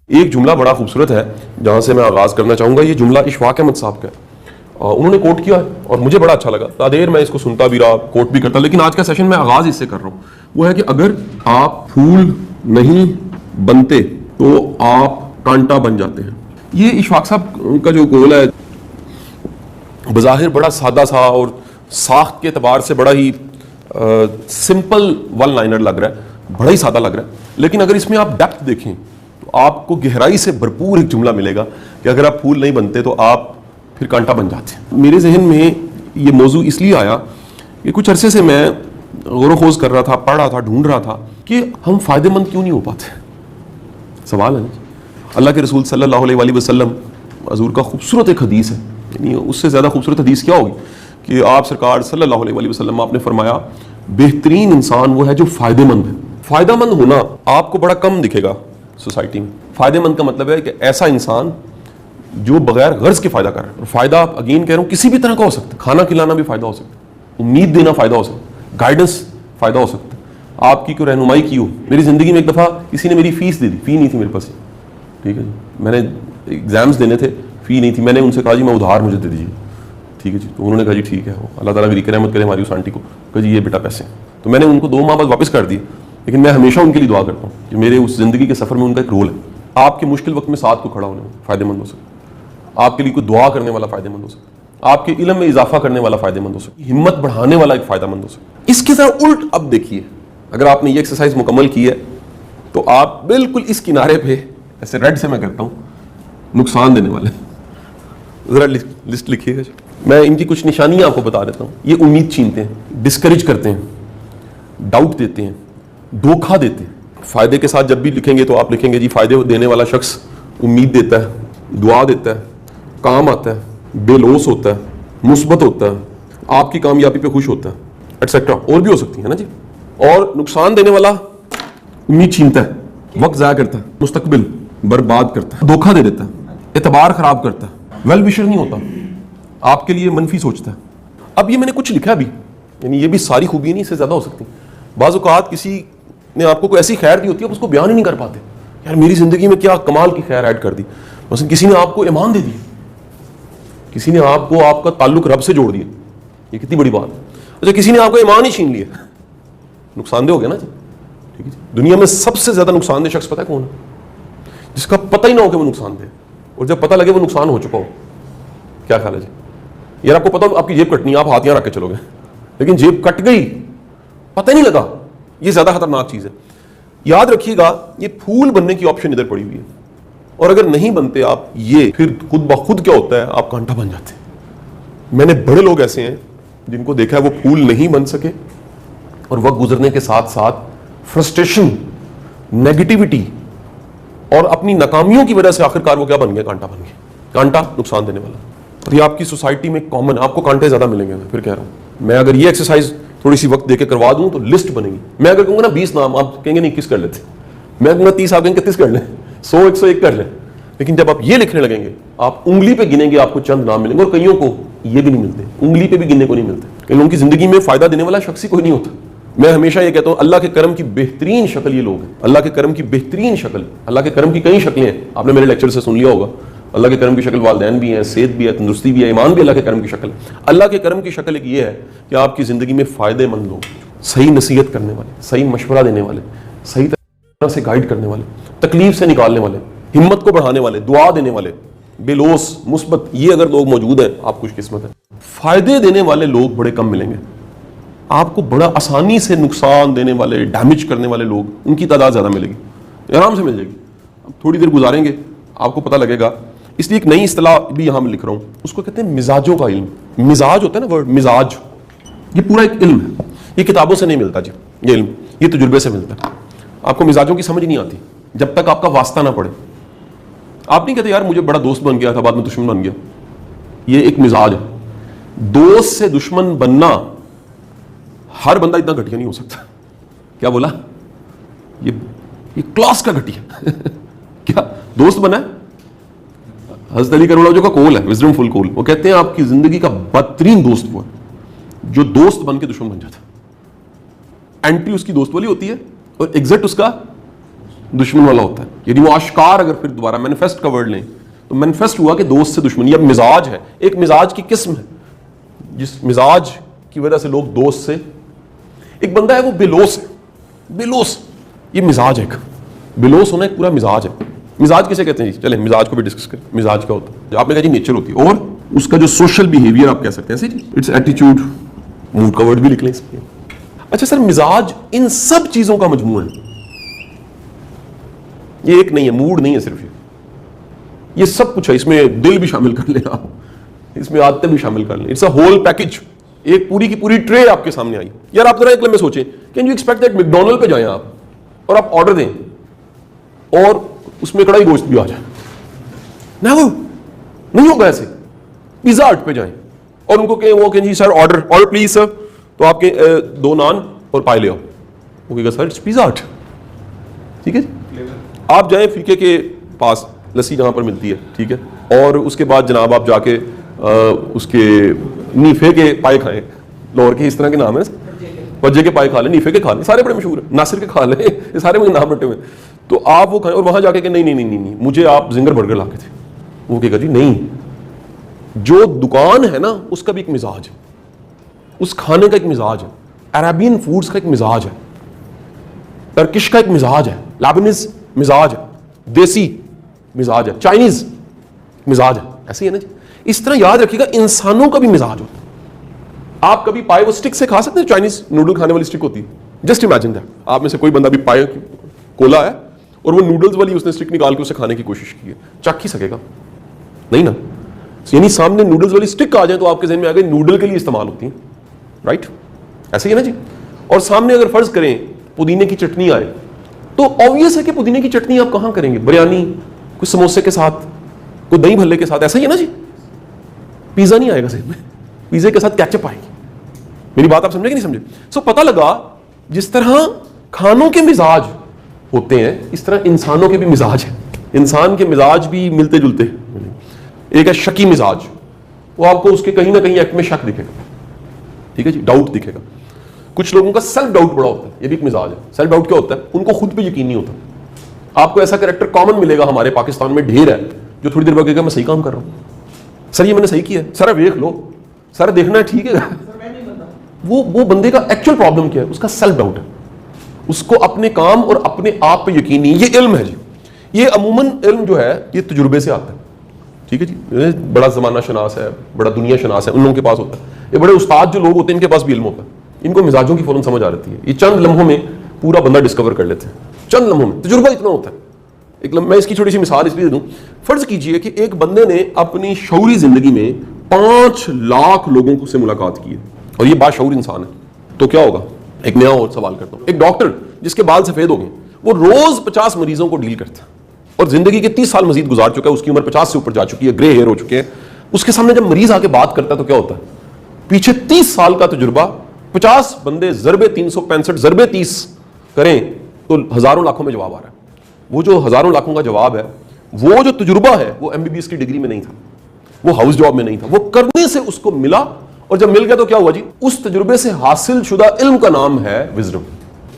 एक जुमला बड़ा खूबसूरत है जहां से मैं आगाज करना चाहूंगा। ये जुमला इशफाक अहमद साहब का है, उन्होंने कोट किया है और मुझे बड़ा अच्छा लगा। तादेर मैं इसको सुनता भी रहा, कोट भी करता, लेकिन आज का सेशन मैं आगाज इससे कर रहा हूं। वो है कि अगर आप फूल नहीं बनते तो आप कांटा बन जाते हैं। ये इशफाक साहब का जो गोल है बज़ाहिर बड़ा सादा सा और साख्त के एतबार से बड़ा ही सिंपल वन लाइनर लग रहा है, बड़ा ही सादा लग रहा है, लेकिन अगर इसमें आप डेप्थ देखें तो आपको गहराई से भरपूर एक जुमला मिलेगा कि अगर आप फूल नहीं बनते तो आप फिर कांटा बन जाते। मेरे जहन में ये मौजू इसलिए आया कि कुछ अरसे से मैं गौर-ओ-खोज कर रहा था, पढ़ रहा था, ढूंढ रहा था कि हम फायदेमंद क्यों नहीं हो पाते। सवाल है ना। अल्लाह के रसूल सल्लल्लाहु अलैहि वसल्लम हजूर का खूबसूरत एक हदीस है, यानी उससे ज़्यादा खूबसूरत हदीस क्या होगी कि आप सरकार सल्लल्लाहु अलैहि वसल्लम आपने फरमाया बेहतरीन इंसान वो है जो फ़ायदेमंद है। फ़ायदेमंद होना आपको बड़ा कम दिखेगा सोसाइटी में। फ़ायदेमंद का मतलब है कि ऐसा इंसान जो बगैर गर्ज के फ़ायदा कर रहा है। और फ़ायदा अगेन कह रहा हूँ किसी भी तरह का हो सकता है। खाना खिलाना भी फ़ायदा हो सकता है, उम्मीद देना फ़ायदा हो सकता है, गाइडेंस फ़ायदा हो सकता है, आपकी कोई रहनुमाई की हो। मेरी ज़िंदगी में एक दफ़ा किसी ने मेरी फ़ीस दे दी, फ़ी नहीं थी मेरे पास, ठीक है जी, मैंने एग्ज़ाम्स देने थे, फ़ी नहीं थी, मैंने उनसे कहा जी मैं उधार मुझे दे दीजिए, ठीक है जी। तो उन्होंने कहा जी ठीक है, वो अल्लाह ताला मेरी रहमत करे हमारी उस आंटी को, कहा जी ये बेटा पैसे। तो मैंने उनको 2 माह बाद वापस कर दिए, लेकिन मैं हमेशा उनके लिए दुआ करता हूँ कि मेरे उस ज़िंदगी के सफ़र में उनका एक रोल है। आपके मुश्किल वक्त में साथ को खड़ा होने में फ़ायदेमंद हो सकता है, आपके लिए कोई दुआ करने वाला फ़ायदेमंद हो सकता है, आपके इल्म में इजाफा करने वाला फ़ायदेमंद हो सकता है, हिम्मत बढ़ाने वाला एक फ़ायदेमंद हो सकता है। इसके साथ उल्ट अब देखिए, अगर आपने ये एक्सरसाइज मुकम्मल की है तो आप बिल्कुल इस किनारे पे, ऐसे रेड से मैं करता हूँ, नुकसान देने वाले। ज़रा लिस्ट लिखिएगा। मैं इनकी कुछ निशानियाँ आपको बता देता हूँ। ये उम्मीद छीनते हैं, डिस्करेज करते हैं, डाउट देते हैं, धोखा देते हैं। फ़ायदे के साथ जब भी लिखेंगे तो आप लिखेंगे जी फ़ायदे देने वाला शख्स उम्मीद देता है, दुआ देता है, काम आता है, बेलोस होता है, मुस्बत होता है, आपकी कामयाबी पे खुश होता है, एटसेट्रा, और भी हो सकती है ना जी। और नुकसान देने वाला उम्मीद छीनता है, वक्त ज़ाया करता है, मुस्तकबिल बर्बाद करता है, धोखा दे देता है, एतबार ख़राब करता है, वेल विशर नहीं होता, आपके लिए मनफी सोचता है। अब ये मैंने कुछ लिखा भी, यानी ये भी सारी खूबी नहीं, इससे ज़्यादा हो सकती। बाज़ औक़ात किसी ने आपको कोई ऐसी खैर दी होती है, आप उसको बयान ही नहीं कर पाते, यार मेरी ज़िंदगी में क्या कमाल की खैर ऐड कर दी। मसलन किसी ने आपको ईमान दे दिया, किसी ने आपको आपका ताल्लुक रब से जोड़ दिया, ये कितनी बड़ी बात है। अच्छा, किसी ने आपको ईमान ही छीन लिया, नुकसानदेह हो गया ना जी, ठीक है जी। दुनिया में सबसे ज़्यादा नुकसानदेह शख्स पता है कौन है? जिसका पता ही ना हो कि वो नुकसानदेह, और जब पता लगे वो नुकसान हो चुका हो। क्या ख्याल है जी? यार आपको पता हो आपकी जेब कटनी है, आप हाथ यहाँ रख के चलोगे, लेकिन जेब कट गई, पता ही नहीं लगा, ये ज़्यादा खतरनाक चीज़ है। याद रखिएगा, ये फूल बनने की ऑप्शन इधर पड़ी हुई है, और अगर नहीं बनते आप ये, फिर खुद ब खुद क्या होता है, आप कांटा बन जाते हैं। मैंने बड़े लोग ऐसे हैं जिनको देखा है वो फूल नहीं बन सके, और वक्त गुजरने के साथ साथ फ्रस्ट्रेशन, नेगेटिविटी और अपनी नाकामियों की वजह से आखिरकार वो क्या बन गया, कांटा बन गया। कांटा नुकसान देने वाला। और ये आपकी सोसाइटी में कॉमन, आपको कांटे ज्यादा मिलेंगे। मैं फिर कह रहा हूं, मैं अगर ये एक्सरसाइज थोड़ी सी वक्त देके करवा दूं तो लिस्ट बनेगी। मैं अगर कहूंगा ना 20 नाम, आप कहेंगे नहीं 21 कर लेते, मैं कहूंगा 30, आप कहेंगे 31 कर लें, 100 101 कर लें। लेकिन जब आप ये लिखने लगेंगे, आप उंगली पे गिनेंगे, आपको चंद नाम मिलेंगे, और कईयों को ये भी नहीं मिलते, उंगली पे भी गिनने को नहीं मिलते। कई लोगों की जिंदगी में फायदा देने वाला शख्स ही कोई नहीं होता। मैं हमेशा ये कहता हूं, अल्लाह के करम की बेहतरीन शक्ल ये लोग हैं। अल्लाह के करम की बेहतरीन शक्ल, अल्लाह के करम की कई शक्लें हैं, आपने मेरे लेक्चर से सुन लिया होगा। अल्लाह के करम की शक्ल वालिदैन भी है, सेहत भी है, तंदुरुस्ती भी है, ईमान भी अल्लाह के करम की शक्ल। अल्लाह के करम की शक्ल एक ये है कि आपकी ज़िंदगी में फ़ायदेमंद लोग, सही नसीहत करने वाले, सही मशवरा देने वाले, सही तरह से गाइड करने वाले, तकलीफ से निकालने वाले, हिम्मत को बढ़ाने वाले, दुआ देने वाले, बेलोस, मुस्बत, ये अगर लोग मौजूद हैं, आप खुशकिस्मत हैं। फ़ायदे देने वाले लोग बड़े कम मिलेंगे आपको। बड़ा आसानी से नुकसान देने वाले, डैमेज करने वाले लोग, उनकी तादाद ज़्यादा मिलेगी, आराम से मिल जाएगी। अब थोड़ी देर गुजारेंगे, आपको पता लगेगा। इसलिए एक नई इस्तिलाह भी यहाँ मैं लिख रहा हूँ, उसको कहते हैं मिजाजों का इल्म। मिजाज होता है ना वर्ड, मिजाज, ये पूरा एक इल्म है। ये किताबों से नहीं मिलता जी, ये इल्म, ये तजुर्बे से मिलता है। आपको मिजाजों की समझ नहीं आती जब तक आपका वास्ता ना पड़े। आप नहीं कहते यार मुझे बड़ा दोस्त बन गया था, बाद में दुश्मन बन गया। ये एक मिजाज है। दोस्त से दुश्मन बनना, हर बंदा इतना घटिया नहीं हो सकता। क्या बोला? ये क्लास का घटिया क्या दोस्त बना है? हज़रत अली करमुल्लाह का कौल है, विजडम फुल कौल। वो कहते हैं आपकी जिंदगी का बदतरीन दोस्त वो है जो दोस्त बन के दुश्मन बन जाता है। एंटी उसकी दोस्त वाली होती है और एग्जिट उसका दुश्मन वाला होता है। यदि वो आश्कार, अगर फिर दोबारा मैनिफेस्ट का वर्ड लें तो मैनिफेस्ट हुआ कि दोस्त से दुश्मनी। अब मिजाज है, एक मिजाज की किस्म है जिस मिजाज की वजह से लोग दोस्त से, एक बंदा है वो बेलोस है, बेलोस, ये मिजाज है, बेलोस होना एक पूरा मिजाज है। मिजाज किसे कहते हैं जी? चले मिजाज को भी डिस्कस करें। मिजाज क्या होता है? आपने कहा जी नेचर होती है, और उसका जो सोशल बिहेवियर आप कह सकते हैं जी, इट्स एटीट्यूड, मूड का वर्ड भी लिख लें इसमें। अच्छा सर, मिजाज इन सब चीजों का मजमू है, ये एक नहीं है, मूड नहीं है सिर्फ, ये सब कुछ है। इसमें दिल भी शामिल कर लें आप, इसमें आदतें भी शामिल कर लें, इट्स अ होल पैकेज। एक पूरी की पूरी ट्रे आपके सामने आई। यार आप जरा एक लम्हे सोचें, can you expect that McDonald पे जाएं आप और आप ऑर्डर दें और उसमें कड़ाई गोश्त भी आ जाए? ना, वो नहीं होगा ऐसे। पिज्जा हट पे जाएं और उनको कहें, वो कहें जी सर ऑर्डर प्लीज सर, तो आपके 2 नान और पाए ले आओ, वो कहेगा सर इट्स पिज्जा हट, ठीक है। आप जाएं फीके के पास, लस्सी जहां पर मिलती है, ठीक है, और उसके बाद जनाब आप जाके उसके नीफे के पाए खाएं, लाहौर के इस तरह के नाम है, पज्जे के पाए खा लें, नीफे के खा लें, सारे बड़े मशहूर है, नासिर के खा लें, ये सारे में नाम रटे हुए। तो आप वो खाएं और वहां जाके नहीं नहीं नहीं नहीं नहीं मुझे आप जिंगर बर्गर ला के थे, वो कहेगा जी नहीं, जो दुकान है ना उसका भी एक मिजाज है, उस खाने का एक मिजाज है, अरेबियन फूड्स का एक मिजाज है, टर्किश का एक मिजाज है, लेबनीज मिजाज है, देसी मिजाज है, चाइनीज मिजाज है, ऐसे ही है ना जी। इस तरह याद रखिएगा इंसानों का भी मिजाज होता है। आप कभी पाए वो स्टिक से खा सकते हैं? चाइनीज नूडल खाने वाली स्टिक होती है, जस्ट इमेजिन दैट। आप में से कोई बंदा भी पाए कोला है और वो नूडल्स वाली उसने स्टिक निकाल के उसे खाने की कोशिश की है, चख ही सकेगा नहीं ना। यानी सामने नूडल्स वाली स्टिक आ जाए तो आपके ज़हन में आ गई नूडल के लिए इस्तेमाल होती है, राइट, ऐसे ही है ना जी। और सामने अगर फर्ज करें पुदीने की चटनी आए तो ऑब्वियस है कि पुदीने की चटनी आप कहां करेंगे? बिरयानी, कुछ समोसे के साथ, कोई दही भल्ले के साथ, ऐसा ही है ना जी। पिज्जा नहीं आएगा ज़हन में, पिज्जे के साथ केचप आएगी। मेरी बात आप समझे कि नहीं समझे? सो पता लगा जिस तरह खानों के मिजाज होते हैं इस तरह इंसानों के भी मिजाज है। इंसान के मिजाज भी मिलते जुलते हैं। एक है शकी मिजाज, वो आपको उसके कहीं ना कहीं एक्ट में शक दिखेगा, ठीक है जी, डाउट दिखेगा। कुछ लोगों का सेल्फ डाउट बड़ा होता है, ये भी एक मिजाज है। सेल्फ डाउट क्या होता है? उनको खुद पे यकीन नहीं होता। आपको ऐसा कैरेक्टर कॉमन मिलेगा, हमारे पाकिस्तान में ढेर है, जो थोड़ी देर बाद कहेगा मैं सही काम कर रहा हूं सर, ये मैंने सही किया है सर, देख लो सर, देखना है ठीक है। वो बंदे का एक्चुअल प्रॉब्लम क्या है? उसका सेल्फ डाउट है, उसको अपने काम और अपने आप पे यकीन नहीं। ये इल्म है जी, ये अमूमन इल्म जो है ये तजुर्बे से आता है, ठीक है जी। बड़ा जमाना शनास है, बड़ा दुनिया शनास है, उन लोगों के पास होता है। ये बड़े उस्ताद जो लोग होते हैं इनके पास भी इल्म होता है, इनको मिजाजों की फौरन समझ आ जाती है। ये चंद लम्हों में पूरा बंदा डिस्कवर कर लेते हैं, चंद लम्हों में, तजुर्बा इतना होता है। मैं इसकी छोटी सी मिसाल इसलिए दूं, फर्ज कीजिए कि एक बंदे ने अपनी शऊरी जिंदगी में 5 लाख लोगों से मुलाकात की है और ये बाशऊर इंसान है, तो क्या होगा? एक नया और सवाल करता हूं। एक डॉक्टर जिसके बाल सफेद हो गए, वो रोज 50 मरीजों को डील करता है और जिंदगी के 30 साल मजीद गुजार चुका है, उसकी उम्र 50 से ऊपर जा चुकी है, ग्रे हेयर हो चुके हैं। उसके सामने जब मरीज आके बात करता है तो क्या होता है? पीछे 30 साल का तजुर्बा, 50 बंदे ज़रबे 365 ज़रबे 30 करें तो हजारों लाखों में जवाब आ रहा है। वो जो हजारों लाखों का जवाब है, वो जो तजुर्बा है, वो MBBS की डिग्री में नहीं था, वो हाउस जॉब में नहीं था, वो करने से उसको मिला। और जब मिल गया तो क्या हुआ जी? उस तजुर्बे से हासिल शुदा इल्म का नाम है विजडम।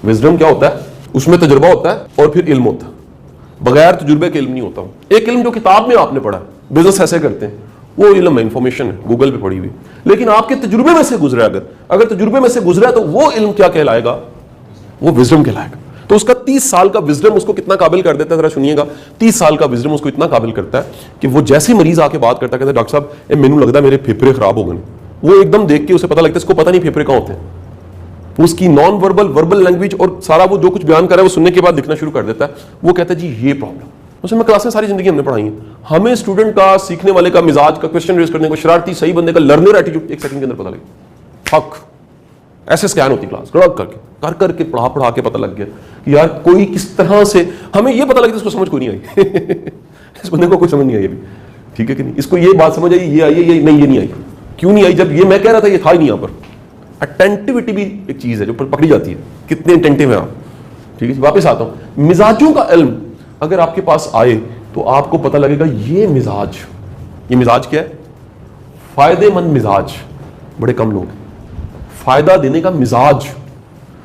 विजडम क्या होता है? उसमें तजुर्बा होता है और फिर इल्म होता है, बगैर तजुर्बे के इल्म नहीं होता। एक इल्म जो किताब में आपने पढ़ा, बिजनेस ऐसे करते हैं, वो इल्म है, इंफॉर्मेशन है, गूगल पे पढ़ी हुई। लेकिन आपके तजुर्बे में से गुजरा, अगर तजुर्बे में से गुजरा तो वो इल्म क्या कहलाएगा? वो विजडम कहलाएगा। तो उसका 30 साल का विजडम उसको कितना काबिल कर देता है, जरा सुनिएगा। 30 साल का विजडम उसको इतना काबिल करता है कि वो जैसे मरीज आके बात करता है, कहता है डॉक्टर साहब मैनू लगता है मेरे फेफड़े खराब हो गए। वो एकदम देख के उसे पता लगता है इसको पता नहीं फेफड़े कहां होते हैं। उसकी नॉन वर्बल, वर्बल लैंग्वेज और सारा वो जो कुछ बयान कर रहा है वो सुनने के बाद लिखना शुरू कर देता है। वो कहता है जी ये प्रॉब्लम। उसमें क्लासें सारी जिंदगी हमने पढ़ाई है। हमें स्टूडेंट का, सीखने वाले का मिजाज का, क्वेश्चन रेज करने को, शरारती सही बंदे का लर्नर एटीट्यूड 1 सेकंड के अंदर पता लगे। हक ऐसे स्कैन होती क्लास, कर करके पढ़ा के पता लग गया कि यार कोई किस तरह से, हमें ये पता लग गया इसको समझ कोई नहीं आई। इस बंदे को कुछ समझ नहीं आई अभी, ठीक है कि नहीं? इसको ये बात समझ आई, ये आई, ये नहीं, ये नहीं आई। क्यों नहीं आई? जब ये मैं कह रहा था ये था ही नहीं। यहाँ पर अटेंटिविटी भी एक चीज है जो पकड़ी जाती है, कितने अटेंटिव है आप, ठीक है। वापस आता हूं, मिजाजों का इल्म अगर आपके पास आए तो आपको पता लगेगा ये मिजाज क्या है? फायदेमंद मिजाज बड़े कम लोग हैं। फायदा देने का मिजाज,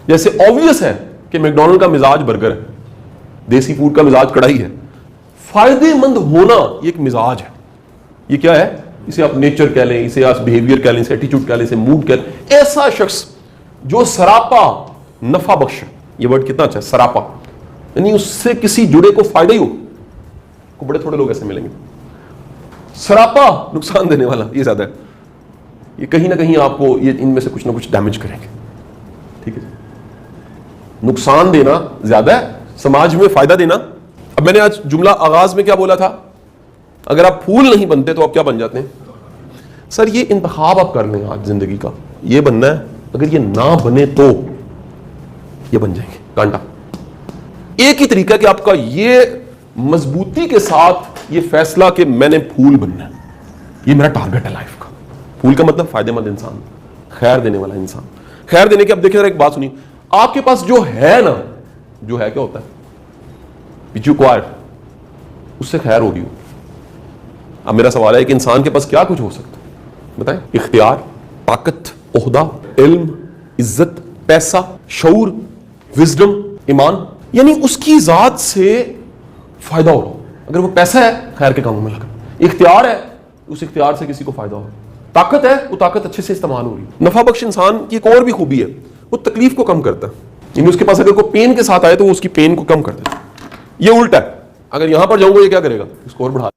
जैसे ऑब्वियस है कि मैकडॉनल्ड का मिजाज बर्गर है, देसी फूड का मिजाज कड़ाही है। फायदेमंद होना ये एक मिजाज है। ये क्या है? इसे आप नेचर कह लें, इसे आप बिहेवियर कह लें, इसे एटीट्यूड कह लें, इसे मूड कह लें। ऐसा शख्स जो सरापा नफा बख्श है, ये वर्ड कितना अच्छा है, सरापा, यानी उससे किसी जुड़े को फायदा ही हो, को बड़े थोड़े लोग ऐसे मिलेंगे। सरापा नुकसान देने वाला ये ज्यादा है। ये कहीं ना कहीं आपको ये इनमें से कुछ ना कुछ डैमेज करेंगे। ठीक है, नुकसान देना ज्यादा है, समाज में फायदा देना। अब मैंने आज जुमला आगाज में क्या बोला था? अगर आप फूल नहीं बनते तो आप क्या बन जाते हैं? सर ये इंतखाब आप कर लें आज जिंदगी का, ये बनना है, अगर ये ना बने तो ये बन जाएंगे कांटा। एक ही तरीका कि आपका ये मजबूती के साथ ये फैसला कि मैंने फूल बनना है, ये मेरा टारगेट है लाइफ का। फूल का मतलब फायदेमंद इंसान, खैर देने वाला इंसान। खैर देने की, अब देखिए एक बात सुनिए, आपके पास जो है ना, जो है क्या होता है, विच यू क्वायर, उससे खैर होगी। अब मेरा सवाल है कि इंसान के पास क्या कुछ हो सकता है बताएं? इख्तियार, ताकत, ओहदा, इल्म, इज्जत, पैसा, शऊर, विजडम, ईमान, यानी उसकी जात से फायदा हो रहा हो। अगर वो पैसा है खैर के कामों में लगा, इख्तियार है उस इख्तियार से किसी को फायदा हो, ताकत है वो ताकत अच्छे से इस्तेमाल हो रही है। नफा बख्श इंसान की एक और भी खूबी है, वो तकलीफ को कम करता है। यानी उसके पास अगर कोई पेन के साथ आए तो वो उसकी पेन को कम कर देता है। ये उल्टा है, अगर यहां पर जाऊंगा ये क्या करेगा, स्कोर बढ़ा